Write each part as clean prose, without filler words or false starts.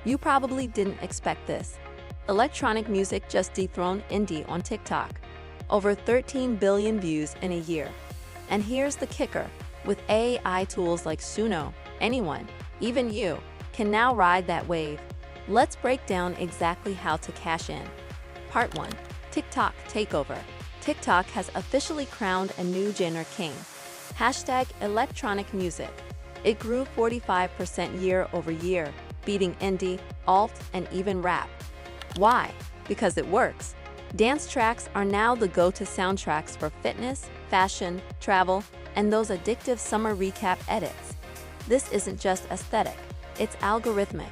You probably didn't expect this. Electronic music just dethroned indie on TikTok. Over 13 billion views in a year. And here's the kicker. With AI tools like Suno, anyone, even you, can now ride that wave. Let's break down exactly how to cash in. Part 1. TikTok Takeover. TikTok has officially crowned a new genre king. Hashtag electronic music. It grew 45% year over year, beating indie, alt, and even rap. Why? Because it works. Dance tracks are now the go-to soundtracks for fitness, fashion, travel, and those addictive summer recap edits. This isn't just aesthetic, it's algorithmic.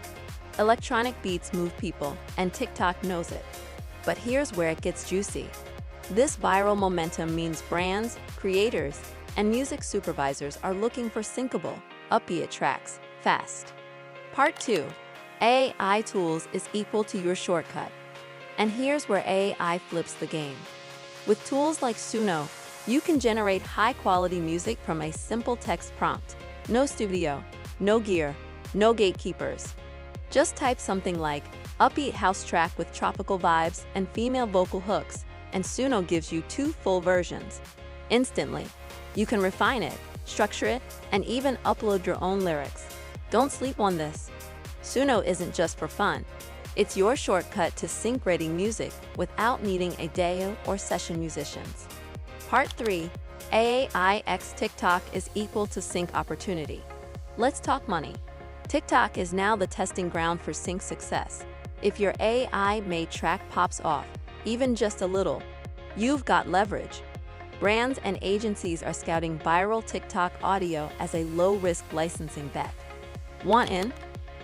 Electronic beats move people, and TikTok knows it. But here's where it gets juicy. This viral momentum means brands, creators, and music supervisors are looking for syncable, upbeat tracks, fast. Part 2. AI tools is equal to your shortcut. And here's where AI flips the game. With tools like Suno, you can generate high-quality music from a simple text prompt. No studio, no gear, no gatekeepers. Just type something like, upbeat house track with tropical vibes and female vocal hooks, and Suno gives you 2 full versions. Instantly. You can refine it, structure it, and even upload your own lyrics. Don't sleep on this. Suno isn't just for fun. It's your shortcut to sync-ready music without needing a DAO or session musicians. Part 3. AI x TikTok is equal to sync opportunity. Let's talk money. TikTok is now the testing ground for sync success. If your AI-made track pops off, even just a little, you've got leverage. Brands and agencies are scouting viral TikTok audio as a low-risk licensing bet. Want in?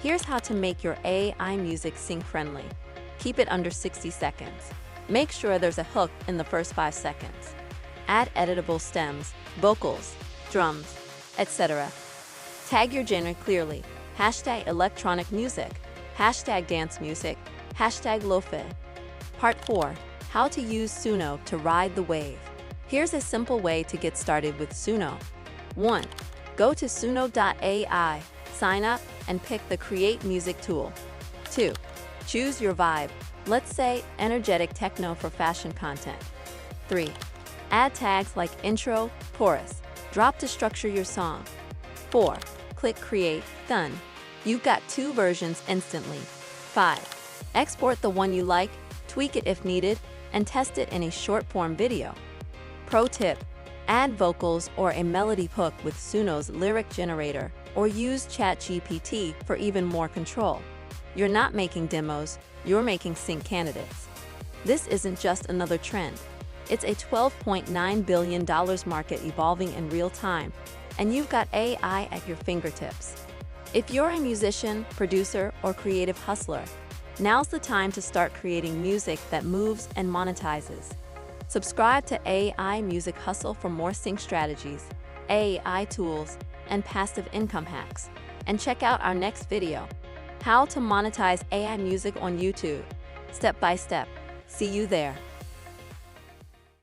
Here's how to make your AI music sync-friendly. Keep it under 60 seconds. Make sure there's a hook in the first 5 seconds. Add editable stems, vocals, drums, etc. Tag your genre clearly. Hashtag electronic music, hashtag dance music, hashtag lo-fi. Part 4. How to use Suno to ride the wave. Here's a simple way to get started with Suno. 1. Go to suno.ai, sign up, and pick the Create Music tool. 2. Choose your vibe. Let's say energetic techno for fashion content. 3. Add tags like intro, chorus. Drop to structure your song. 4. Click Create, done. You've got 2 versions instantly. 5. Export the one you like, tweak it if needed, and test it in a short-form video. Pro tip: add vocals or a melody hook with Suno's lyric generator, or use ChatGPT for even more control. You're not making demos, you're making sync candidates. This isn't just another trend. It's a $12.9 billion market evolving in real time, and you've got AI at your fingertips. If you're a musician, producer, or creative hustler, now's the time to start creating music that moves and monetizes. Subscribe to AI Music Hustle for more sync strategies, AI tools, and passive income hacks. And check out our next video, How to Monetize AI Music on YouTube. Step by step. See you there.